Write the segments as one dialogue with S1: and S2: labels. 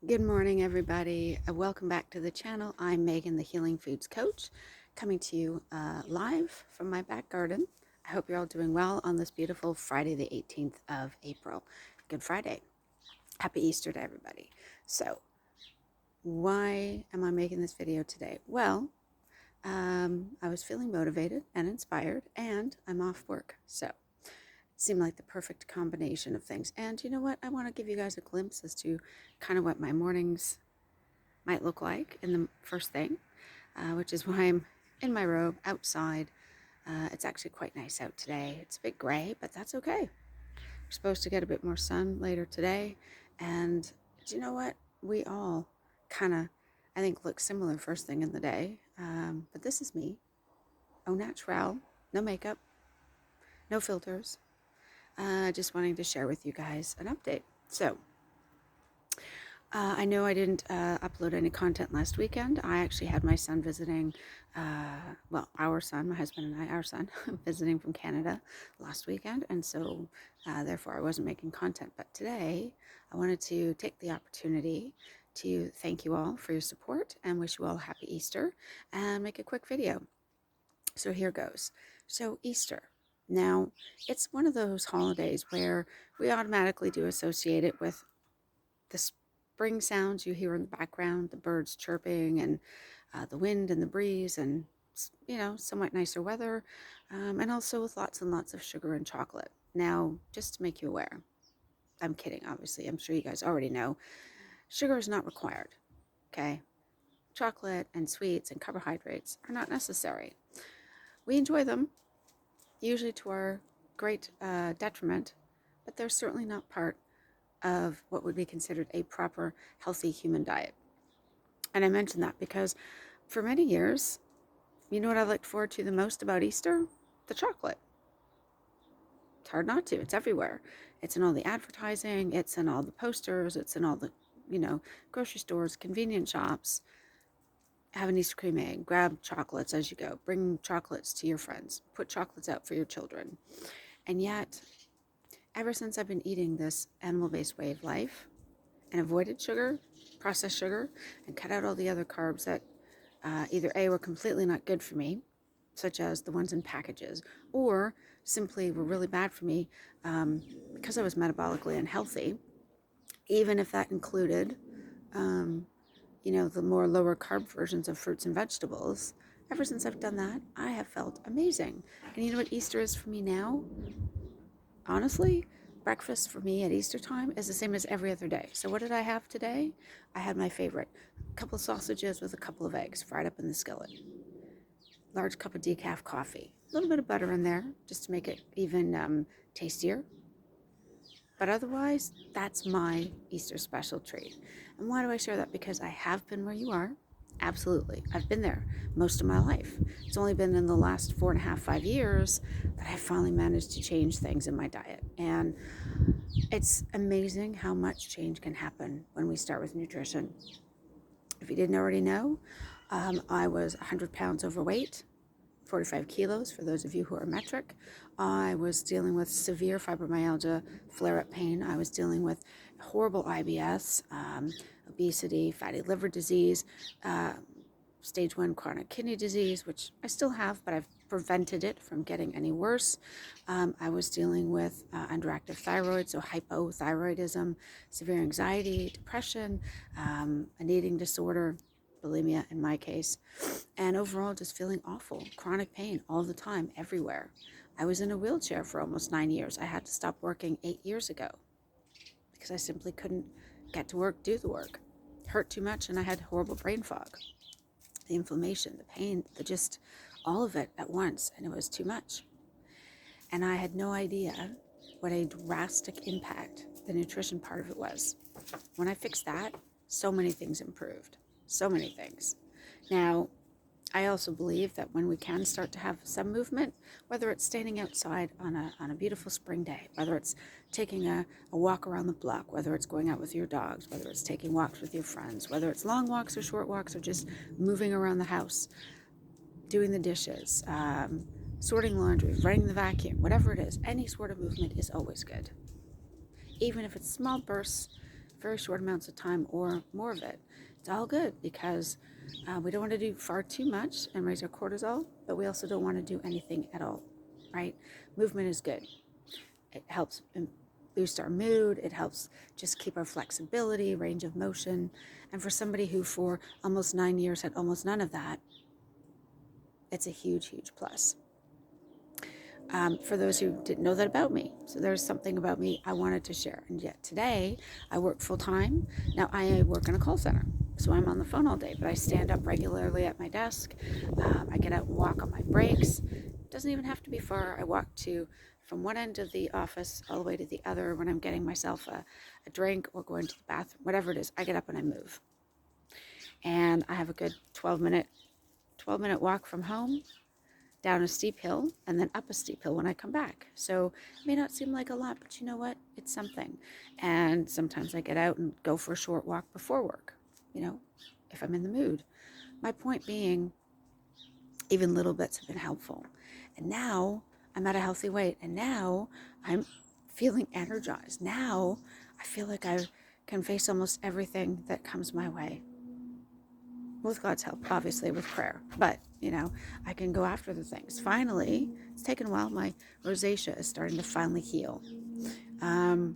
S1: Good morning, everybody. Welcome back to the channel. I'm Megan, the Healing Foods Coach, coming to you live from my back garden. I hope you're all doing well on this beautiful Friday, the 18th of April. Good Friday. Happy Easter to everybody. So, why am I making this video today? Well, I was feeling motivated and inspired, and I'm off work. So, seemed like the perfect combination of things. And you know what? I want to give you guys a glimpse as to kind of what my mornings might look like in the first thing, which is why I'm in my robe outside. It's actually quite nice out today. It's a bit gray, but that's okay. We're supposed to get a bit more sun later today. And do you know what? We all kind of, I think, look similar first thing in the day. But this is me. Au naturel. No makeup. No filters. Just wanting to share with you guys an update. So, I know I didn't upload any content last weekend. I actually had my son visiting, our son, my husband and I, our son, visiting from Canada last weekend. And so, therefore, I wasn't making content. But today, I wanted to take the opportunity to thank you all for your support and wish you all a happy Easter and make a quick video. So here goes. So Easter. Now, it's one of those holidays where we automatically do associate it with the spring sounds you hear in the background, the birds chirping and the wind and the breeze and, somewhat nicer weather, and also with lots and lots of sugar and chocolate. Now, just to make you aware, I'm kidding, obviously. I'm sure you guys already know. Sugar is not required, okay? Chocolate and sweets and carbohydrates are not necessary. We enjoy them, usually to our great detriment, but they're certainly not part of what would be considered a proper, healthy human diet. And I mention that because for many years, you know what I looked forward to the most about Easter? The chocolate. It's hard not to. It's everywhere. It's in all the advertising. It's in all the posters. It's in all the, grocery stores, convenience shops. Have an Easter cream egg. Grab chocolates as you go. Bring chocolates to your friends. Put chocolates out for your children. And yet, ever since I've been eating this animal-based way of life and avoided sugar, processed sugar, and cut out all the other carbs that either A, were completely not good for me, such as the ones in packages, or simply were really bad for me because I was metabolically unhealthy, even if that included, the more lower carb versions of fruits and vegetables. Ever since I've done that, I have felt amazing. And you know what Easter is for me now? Honestly, breakfast for me at Easter time is the same as every other day. So what did I have today? I had my favorite. A couple sausages with a couple of eggs fried up in the skillet. Large cup of decaf coffee. A little bit of butter in there just to make it even tastier. But otherwise, that's my Easter special treat. And why do I share that? Because I have been where you are. Absolutely. I've been there most of my life. It's only been in the last 4.5, 5 years that I finally managed to change things in my diet. And it's amazing how much change can happen when we start with nutrition. If you didn't already know, I was 100 pounds overweight, 45 kilos for those of you who are metric. I was dealing with severe fibromyalgia, flare-up pain. I was dealing with horrible IBS, obesity, fatty liver disease, stage 1 chronic kidney disease, which I still have, but I've prevented it from getting any worse. I was dealing with underactive thyroid, so hypothyroidism, severe anxiety, depression, an eating disorder, bulimia in my case, and overall just feeling awful, chronic pain all the time, everywhere. I was in a wheelchair for almost 9 years. I had to stop working 8 years ago because I simply couldn't get to work, do the work. It hurt too much, and I had horrible brain fog. The inflammation, the pain, just all of it at once, and it was too much. And I had no idea what a drastic impact the nutrition part of it was. When I fixed that, so many things improved. So many things. Now, I also believe that when we can start to have some movement, whether it's standing outside on a beautiful spring day, whether it's taking a walk around the block, whether it's going out with your dogs, whether it's taking walks with your friends, whether it's long walks or short walks or just moving around the house, doing the dishes, sorting laundry, running the vacuum, whatever it is, any sort of movement is always good. Even if it's small bursts, very short amounts of time or more of it. It's all good because we don't want to do far too much and raise our cortisol, but we also don't want to do anything at all, right? Movement is good. It helps boost our mood. It helps just keep our flexibility, range of motion. And for somebody who for almost 9 years had almost none of that, it's a huge, huge plus. For those who didn't know that about me. So there's something about me I wanted to share. And yet today I work full time. Now I work in a call center. So I'm on the phone all day, but I stand up regularly at my desk. I get out and walk on my breaks. It doesn't even have to be far. I walk from one end of the office all the way to the other when I'm getting myself a drink or going to the bathroom, whatever it is. I get up and I move. And I have a good 12-minute walk from home, down a steep hill, and then up a steep hill when I come back. So it may not seem like a lot, but you know what? It's something. And sometimes I get out and go for a short walk before work, if I'm in the mood. My point being, even little bits have been helpful. And now I'm at a healthy weight, and now I'm feeling energized. Now I feel like I can face almost everything that comes my way. With God's help, obviously, with prayer. But, I can go after the things. Finally, it's taken a while. My rosacea is starting to finally heal. Some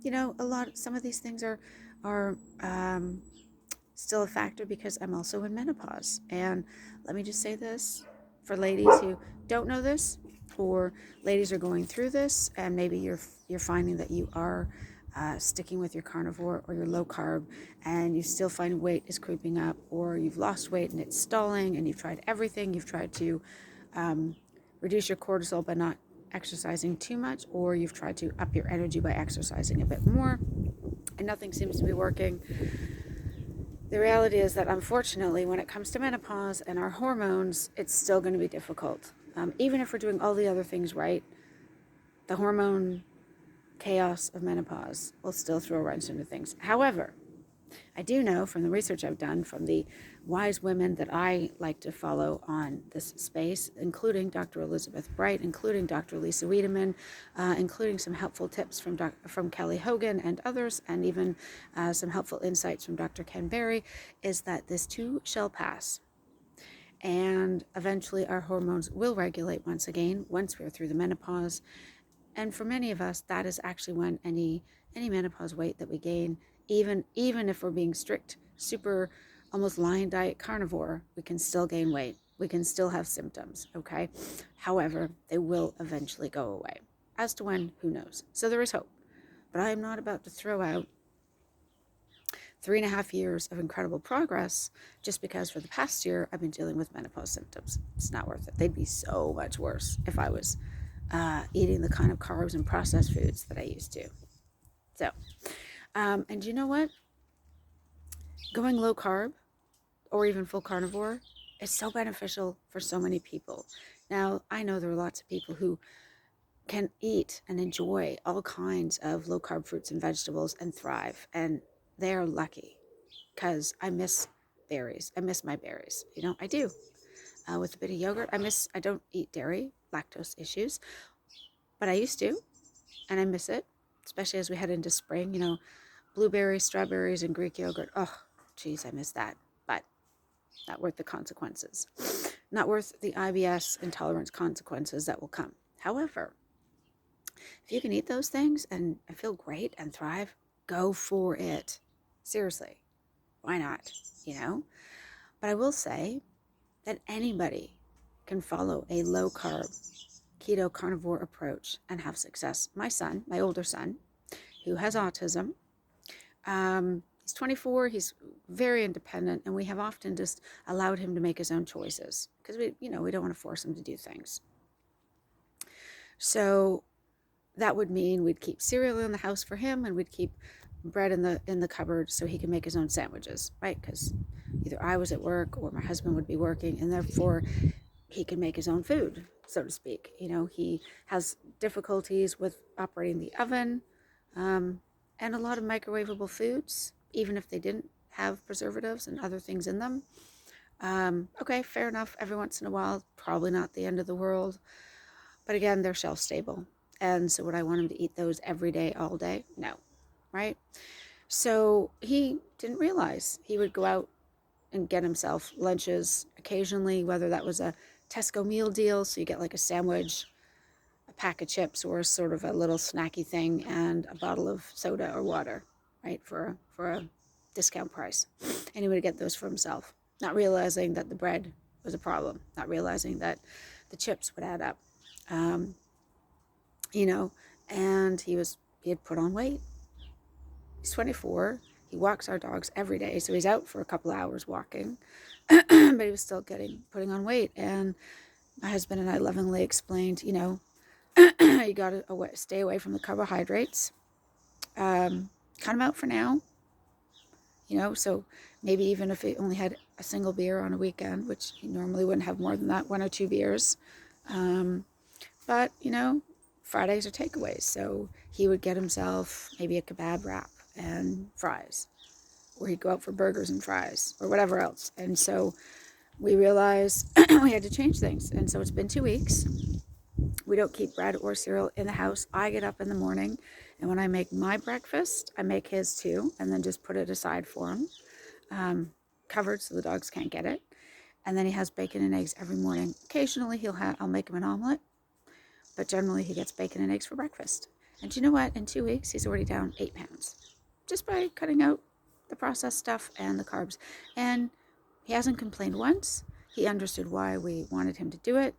S1: of these things are still a factor because I'm also in menopause. And let me just say this, for ladies who don't know this, or ladies are going through this, and maybe you're finding that you are sticking with your carnivore or your low carb, and you still find weight is creeping up, or you've lost weight and it's stalling, and you've tried everything. You've tried to reduce your cortisol by not exercising too much, or you've tried to up your energy by exercising a bit more, and nothing seems to be working. The reality is that, unfortunately, when it comes to menopause and our hormones, it's still going to be difficult. Even if we're doing all the other things right, the hormone chaos of menopause will still throw a wrench into things. However, I do know from the research I've done, from the wise women that I like to follow on this space, including Dr. Elizabeth Bright, including Dr. Lisa Wiedemann, including some helpful tips from Kelly Hogan and others, and even some helpful insights from Dr. Ken Berry, is that this too shall pass. And eventually our hormones will regulate once again, once we're through the menopause. And for many of us, that is actually when any menopause weight that we gain, even if we're being strict, super, almost lion diet carnivore, we can still gain weight. We can still have symptoms, okay? However, they will eventually go away. As to when, who knows? So there is hope. But I am not about to throw out 3.5 years of incredible progress just because for the past year I've been dealing with menopause symptoms. It's not worth it. They'd be so much worse if I was eating the kind of carbs and processed foods that I used to. So, and you know what? Going low carb or even full carnivore is so beneficial for so many people. Now, I know there are lots of people who can eat and enjoy all kinds of low carb fruits and vegetables and thrive, and they are lucky, because I miss berries. I miss my berries. I do. With a bit of yogurt, I don't eat dairy, lactose issues, but I used to, and I miss it, especially as we head into spring. Blueberries, strawberries, and Greek yogurt. Oh, geez, I miss that. But not worth the consequences. Not worth the IBS intolerance consequences that will come. However, if you can eat those things and feel great and thrive, go for it. Seriously, why not? But I will say that anybody can follow a low carb, keto carnivore approach and have success. My son, my older son, who has autism, he's 24, he's very independent, and we have often just allowed him to make his own choices because we don't want to force him to do things. So that would mean we'd keep cereal in the house for him, and we'd keep bread in the cupboard so he can make his own sandwiches, right? Because either I was at work or my husband would be working, and therefore he can make his own food, so to speak. He has difficulties with operating the oven, and a lot of microwavable foods, even if they didn't have preservatives and other things in them. Okay, fair enough. Every once in a while, probably not the end of the world. But again, they're shelf stable. And so would I want him to eat those every day, all day? No, right? So he didn't realize he would go out and get himself lunches occasionally, whether that was a Tesco meal deal, so you get like a sandwich, a pack of chips, or sort of a little snacky thing, and a bottle of soda or water, right, for a discount price. And he would get those for himself, not realizing that the bread was a problem, not realizing that the chips would add up, um, you know, and he had put on weight. He's 24. He walks our dogs every day, so he's out for a couple of hours walking, but he was still putting on weight. And my husband and I lovingly explained, you got to stay away from the carbohydrates. Cut them out for now, so maybe even if he only had a single beer on a weekend, which he normally wouldn't have more than that, 1 or 2 beers. But, Fridays are takeaways. So he would get himself maybe a kebab wrap and fries, or he'd go out for burgers and fries or whatever else. And so we realized we had to change things. And so it's been 2 weeks. We don't keep bread or cereal in the house. I get up in the morning, and when I make my breakfast, I make his too, and then just put it aside for him, covered so the dogs can't get it. And then he has bacon and eggs every morning. Occasionally I'll make him an omelet, but generally he gets bacon and eggs for breakfast. And you know what? In 2 weeks, he's already down 8 pounds just by cutting out the processed stuff and the carbs. And he hasn't complained once. He understood why we wanted him to do it.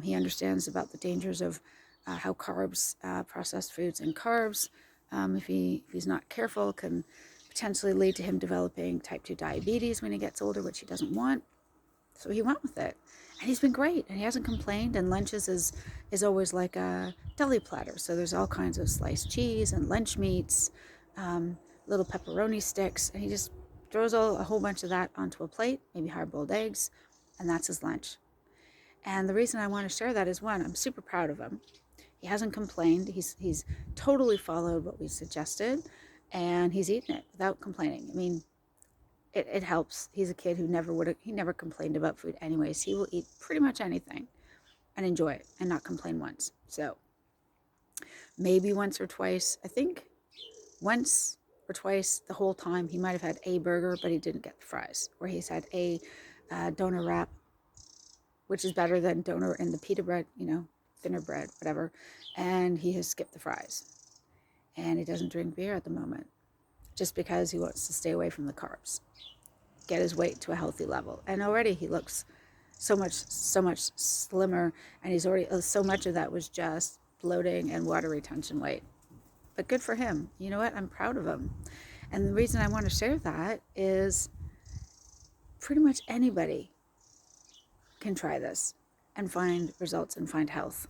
S1: He understands about the dangers of how carbs, processed foods and carbs, if he's not careful, can potentially lead to him developing type 2 diabetes when he gets older, which he doesn't want. So he went with it. And he's been great, and he hasn't complained. And lunches is always like a deli platter. So there's all kinds of sliced cheese and lunch meats, little pepperoni sticks, and he just throws a whole bunch of that onto a plate, maybe hard-boiled eggs, and that's his lunch. And the reason I want to share that is, one, I'm super proud of him. He hasn't complained. He's totally followed what we suggested, and he's eaten it without complaining. I mean, it helps. He's a kid who never complained about food anyways. He will eat pretty much anything and enjoy it and not complain once. So maybe once or twice, I think once or twice the whole time he might have had a burger, but he didn't get the fries. Or he's had a donor wrap, which is better than donor and the pita bread, thinner bread, whatever. And he has skipped the fries. And he doesn't drink beer at the moment, just because he wants to stay away from the carbs, get his weight to a healthy level. And already he looks so much slimmer, and he's already, so much of that was just bloating and water retention weight. But good for him. You know what? I'm proud of him. And the reason I want to share that is pretty much anybody can try this and find results and find health.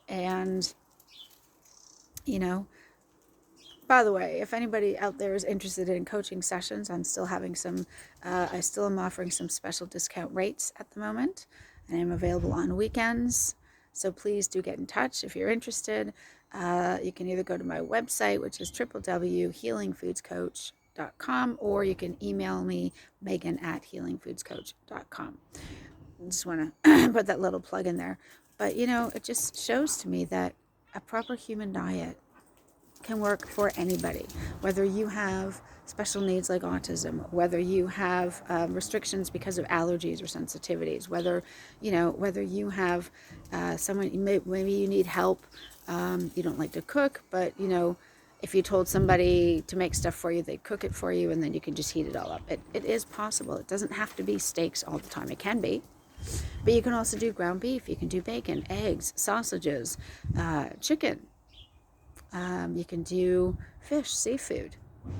S1: And, by the way, if anybody out there is interested in coaching sessions, I'm still having I still am offering some special discount rates at the moment, and I'm available on weekends. So please do get in touch if you're interested. You can either go to my website, which is www.healingfoodscoach.com, or you can email me, megan@healingfoodscoach.com. I just want to put that little plug in there. But, it just shows to me that a proper human diet can work for anybody, whether you have special needs like autism, whether you have restrictions because of allergies or sensitivities, whether you have maybe you need help, you don't like to cook, but if you told somebody to make stuff for you, they'd cook it for you, and then you can just heat it all up. It is possible. It doesn't have to be steaks all the time. It can be. But you can also do ground beef. You can do bacon, eggs, sausages, chicken. You can do fish, seafood.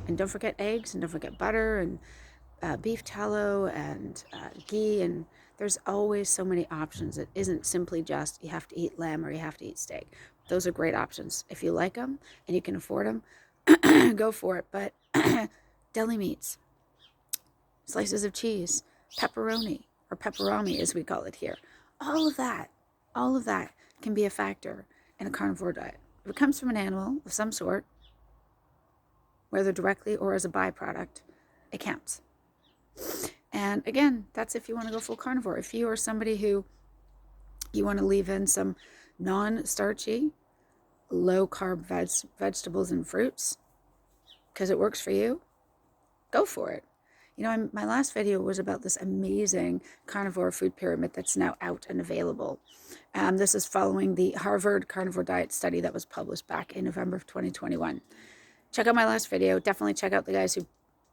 S1: And don't forget eggs, and don't forget butter, and beef tallow, and ghee. And there's always so many options. It isn't simply just you have to eat lamb or you have to eat steak. Those are great options. If you like them and you can afford them, go for it. But deli meats, slices of cheese, pepperoni, or pepperami as we call it here, all of that can be a factor in a carnivore diet. If it comes from an animal of some sort, whether directly or as a byproduct, it counts. And again, that's if you want to go full carnivore. If you are somebody who you want to leave in some non-starchy, low-carb vegetables and fruits, because it works for you, go for it. You know, my last video was about this amazing carnivore food pyramid that's now out and available. This is following the Harvard carnivore diet study that was published back in November of 2021. Check out my last video. Definitely check out the guys who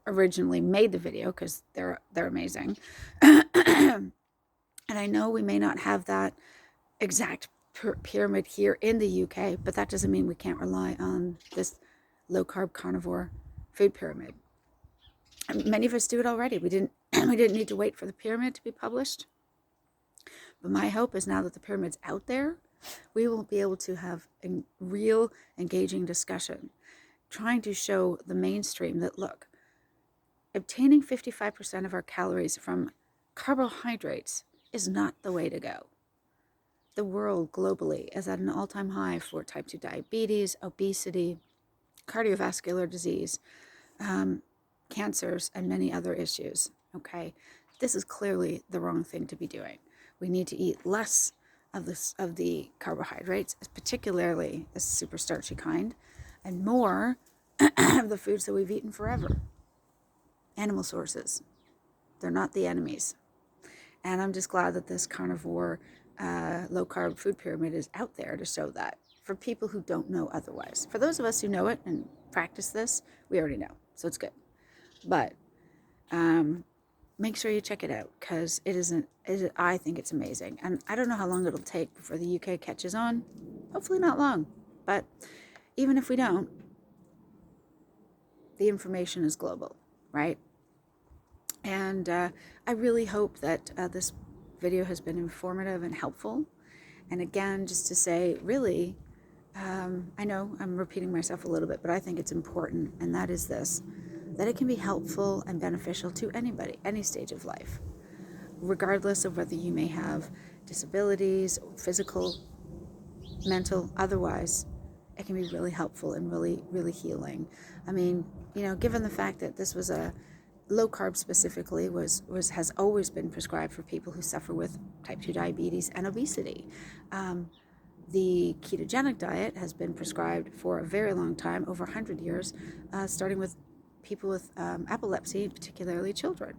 S1: originally made the video, because they're amazing. And I know we may not have that exact pyramid here in the UK, but that doesn't mean we can't rely on this low-carb carnivore food pyramid. Many of us do it already. We didn't need to wait for the pyramid to be published. But my hope is, now that the pyramid's out there, we will be able to have a real engaging discussion, trying to show the mainstream that, look, obtaining 55% of our calories from carbohydrates is not the way to go. The world globally is at an all-time high for type 2 diabetes, obesity, cardiovascular disease, cancers, and many other issues. Okay, this is clearly the wrong thing to be doing. We need to eat less of the carbohydrates, particularly the super starchy kind, and more of the foods that we've eaten forever. Animal sources. They're not the enemies. And I'm just glad that this carnivore low-carb food pyramid is out there to show that, for people who don't know otherwise. For those of us who know it and practice this, we already know, so it's good. But make sure you check it out, because I think it's amazing. And I don't know how long it'll take before the UK catches on. Hopefully not long. But even if we don't, the information is global, right? And I really hope that this video has been informative and helpful. And again, just to say, really, I know I'm repeating myself a little bit, but I think it's important, and that is this, that it can be helpful and beneficial to anybody, any stage of life, regardless of whether you may have disabilities, physical, mental, otherwise. It can be really helpful and really, really healing. I mean, you know, given the fact that this was a low carb specifically has always been prescribed for people who suffer with type 2 diabetes and obesity. The ketogenic diet has been prescribed for a very long time, over 100 years, starting with people with epilepsy, particularly children.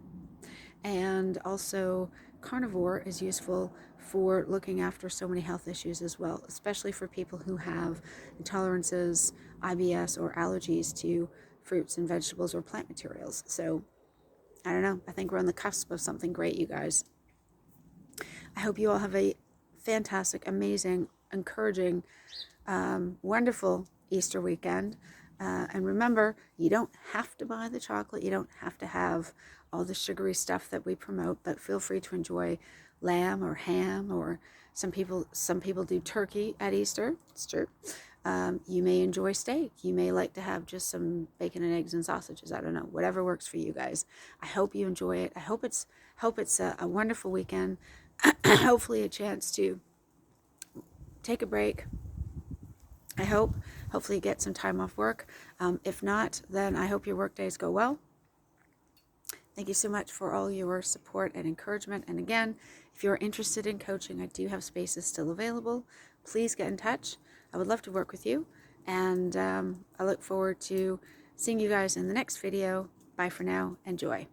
S1: And also, carnivore is useful for looking after so many health issues as well, especially for people who have intolerances, IBS, or allergies to fruits and vegetables or plant materials. So, I don't know, I think we're on the cusp of something great, you guys. I hope you all have a fantastic, amazing, encouraging, wonderful Easter weekend. And remember, you don't have to buy the chocolate. You don't have to have all the sugary stuff that we promote, but feel free to enjoy lamb or ham, or some people do turkey at Easter. It's true. You may enjoy steak. You may like to have just some bacon and eggs and sausages. I don't know, whatever works for you guys. I hope you enjoy it. I hope it's a wonderful weekend. Hopefully a chance to take a break. I hopefully get some time off work. If not, then I hope your work days go well. Thank you so much for all your support and encouragement. And again, if you're interested in coaching, I do have spaces still available. Please get in touch. I would love to work with you. And I look forward to seeing you guys in the next video. Bye for now. Enjoy.